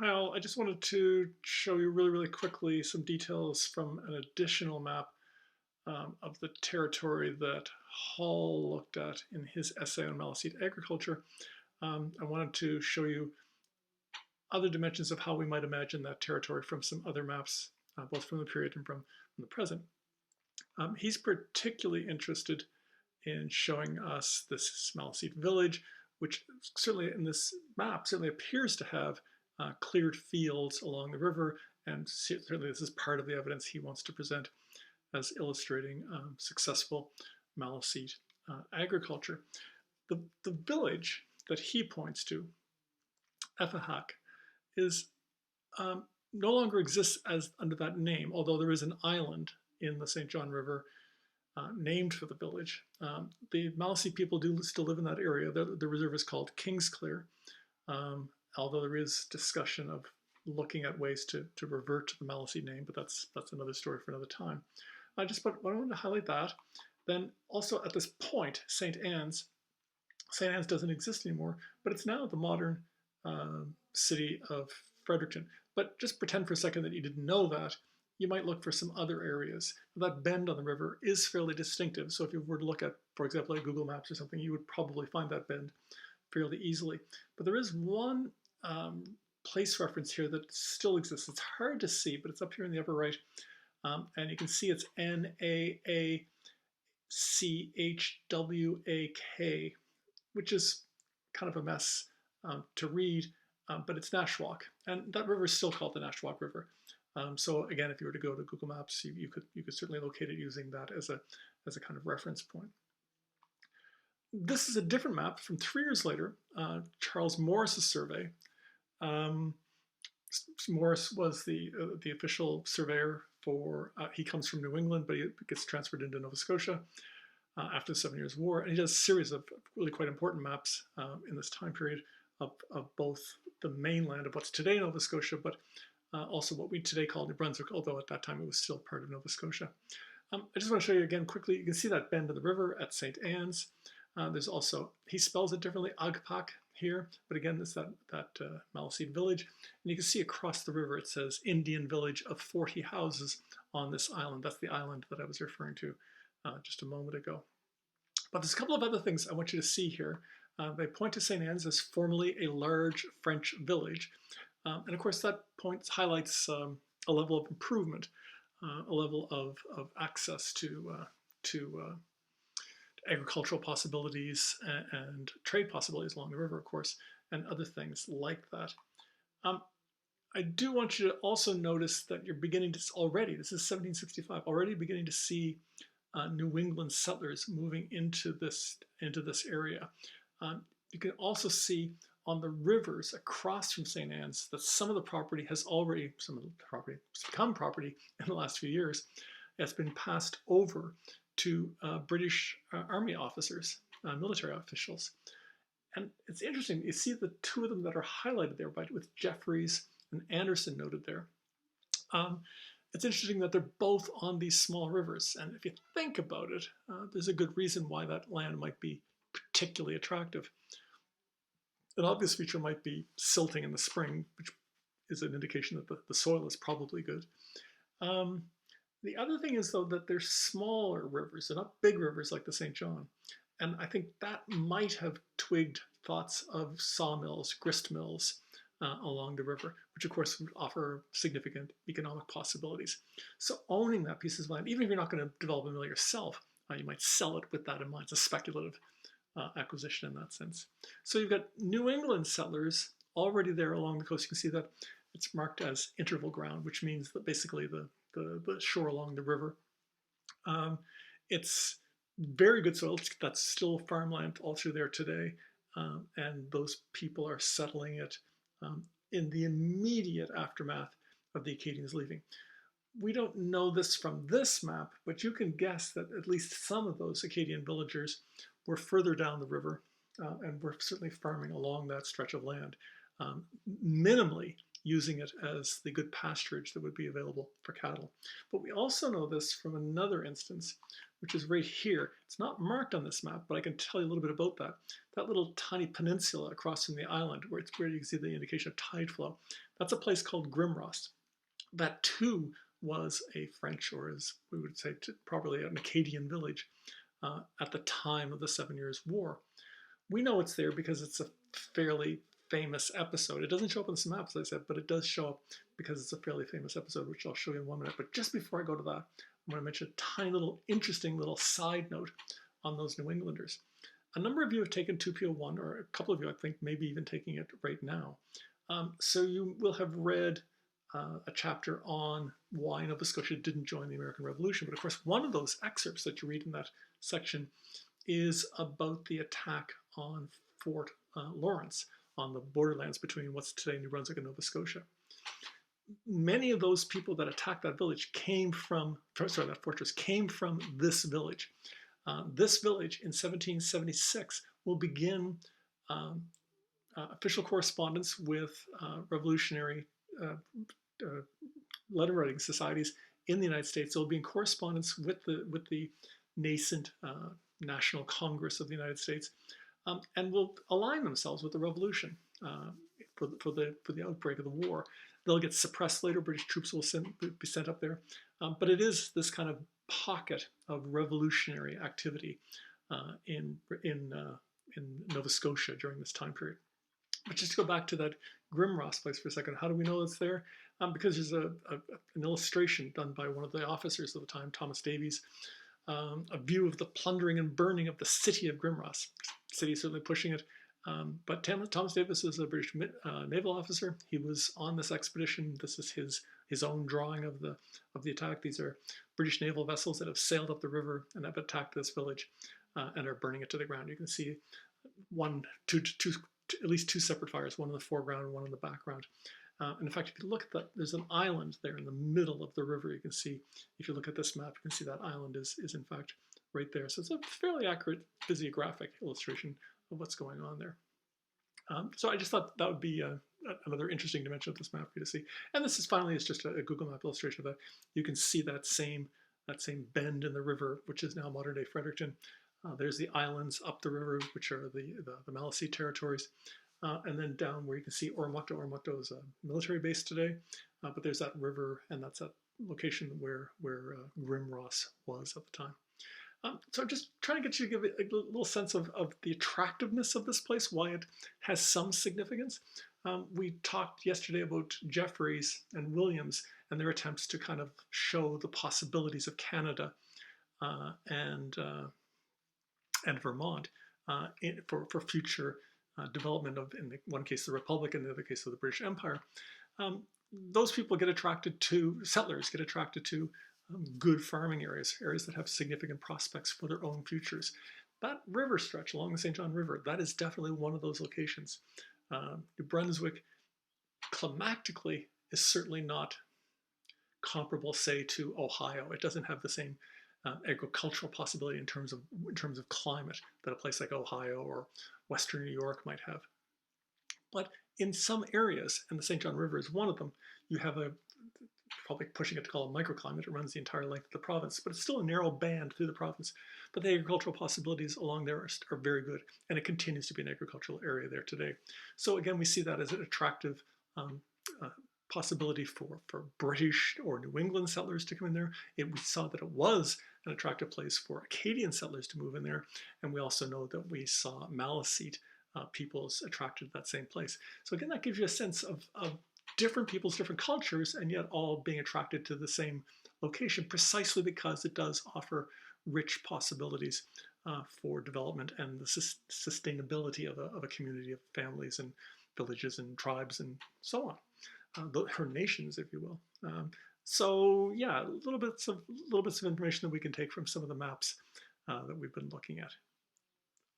Hi all. I just wanted to show you really quickly some details from an additional map of the territory that Hall looked at in his essay on Maliseet agriculture. I wanted to show you other dimensions of how we might imagine that territory from some other maps, both from the period and from the present. He's particularly interested in showing us this Maliseet village, which certainly in this map certainly appears to have cleared fields along the river, and certainly this is part of the evidence he wants to present as illustrating successful Maliseet agriculture. The village that he points to, Efahak, is no longer exists as under that name, although there is an island in the St. John River named for the village. The Maliseet people do still live in that area. The reserve is called Kingsclear, although there is discussion of looking at ways to revert to the Maliseet name, but that's another story for another time. I wanted to highlight that. Then also at this point, St. Anne's doesn't exist anymore, but it's now the modern city of Fredericton. But just pretend for a second that you didn't know that. You might look for some other areas. That bend on the river is fairly distinctive. So if you were to look at, for example, like Google Maps or something, you would probably find that bend fairly easily. But there is one place reference here that still exists. It's hard to see, but it's up here in the upper right. And you can see it's Naachwak, which is kind of a mess to read, but it's Nashwaak. And that river is still called the Nashwaak River. So again, if you were to go to Google Maps, you could certainly locate it using that as a kind of reference point. This is a different map from 3 years later, Charles Morris's survey. Morris was the official surveyor for, he comes from New England, but he gets transferred into Nova Scotia after the 7 Years' War. And he does a series of really quite important maps in this time period of both the mainland of what's today Nova Scotia, but also what we today call New Brunswick, although at that time it was still part of Nova Scotia. I just want to show you again quickly, you can see that bend of the river at St. Anne's. There's also, he spells it differently, Agpak here, but again, it's that Maliseet village. And you can see across the river, it says Indian village of 40 houses on this island. That's the island that I was referring to just a moment ago. But there's a couple of other things I want you to see here. They point to St. Anne's as formerly a large French village. And of course, that highlights a level of improvement, a level of access to agricultural possibilities and trade possibilities along the river, of course, and other things like that. I do want you to also notice that you're beginning to already, this is 1765, already beginning to see New England settlers moving into this area. You can also see on the rivers across from St. Anne's that some of the property has already, become property in the last few years. It's been passed over to British Army officers, military officials. And it's interesting, you see the two of them that are highlighted there with Jeffreys and Anderson noted there. It's interesting that they're both on these small rivers. And if you think about it, there's a good reason why that land might be particularly attractive. An obvious feature might be silting in the spring, which is an indication that the soil is probably good. The other thing is, though, that they're smaller rivers. They're not big rivers like the St. John. And I think that might have twigged thoughts of sawmills, grist mills along the river, which of course would offer significant economic possibilities. So owning that piece of land, even if you're not going to develop a mill yourself, you might sell it with that in mind. It's a speculative acquisition in that sense. So you've got New England settlers already there along the coast. You can see that it's marked as interval ground, which means that basically the shore along the river. It's very good soil. That's still farmland all through there today. And those people are settling it in the immediate aftermath of the Acadians leaving. We don't know this from this map, but you can guess that at least some of those Acadian villagers were further down the river and were certainly farming along that stretch of land, minimally using it as the good pasturage that would be available for cattle. But we also know this from another instance, which is right here. It's not marked on this map, but I can tell you a little bit about that. That little tiny peninsula across from the island, where you can see the indication of tide flow, that's a place called Grimross. That too was a French, or as we would say properly, an Acadian village at the time of the 7 Years' War. We know it's there because it's a fairly famous episode. It doesn't show up on this map, as I said, but it does show up because it's a fairly famous episode, which I'll show you in 1 minute. But just before I go to that, I'm going to mention a tiny little interesting little side note on those New Englanders. A number of you have taken 2P01, or a couple of you, I think, maybe even taking it right now. So you will have read a chapter on why Nova Scotia didn't join the American Revolution. But of course, one of those excerpts that you read in that section is about the attack on Fort Lawrence on the borderlands between what's today New Brunswick and Nova Scotia. Many of those people that attacked that village came from, sorry, that fortress came from this village. This village in 1776 will begin official correspondence with revolutionary letter writing societies in the United States. They'll be in correspondence with the nascent National Congress of the United States, and will align themselves with the revolution for the outbreak of the war. They'll get suppressed later. British troops will be sent up there, but it is this kind of pocket of revolutionary activity in Nova Scotia during this time period. But just to go back to that Grimross place for a second, how do we know it's there? Because there's an illustration done by one of the officers of the time, Thomas Davies, a view of the plundering and burning of the city of Grimross. The city is certainly pushing it, but Thomas Davies is a British naval officer. He was on this expedition. This is his own drawing of the attack. These are British naval vessels that have sailed up the river and have attacked this village and are burning it to the ground. You can see at least two separate fires, one in the foreground and one in the background. And in fact, if you look at that, there's an island there in the middle of the river. You can see, if you look at this map, you can see that island is in fact right there. So it's a fairly accurate physiographic illustration of what's going on there. So I just thought that would be another interesting dimension of this map for you to see. And this is finally is just a Google Map illustration of that. You can see that same bend in the river, which is now modern day Fredericton. There's the islands up the river, which are the Maliseet territories. And then down where you can see Oromocto. Oromocto is a military base today, but there's that river, and that's that location where Grimross was at the time. So just trying to get you to give a little sense of the attractiveness of this place, why it has some significance. We talked yesterday about Jeffreys and Williams and their attempts to kind of show the possibilities of Canada and Vermont for future development of, in one case, the Republic, in the other case of the British Empire. Those people get attracted to, settlers get attracted to good farming areas that have significant prospects for their own futures. That river stretch along the St. John River, that is definitely one of those locations. New Brunswick, climatically, is certainly not comparable, say, to Ohio. It doesn't have the same agricultural possibility in terms of climate that a place like Ohio or Western New York might have. But in some areas, and the St. John River is one of them, you have probably pushing it to call it a microclimate. It runs the entire length of the province, but it's still a narrow band through the province. But the agricultural possibilities along there are very good, and it continues to be an agricultural area there today. So again, we see that as an attractive possibility for British or New England settlers to come in there. We saw that it was an attractive place for Acadian settlers to move in there, and we also know that we saw Maliseet peoples attracted to that same place. So again, that gives you a sense of different peoples, different cultures, and yet all being attracted to the same location, precisely because it does offer rich possibilities for development and the sustainability of a community of families and villages and tribes and so on, or nations, if you will. So yeah, little bits of information that we can take from some of the maps that we've been looking at.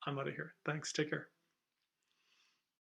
I'm out of here. Thanks. Take care.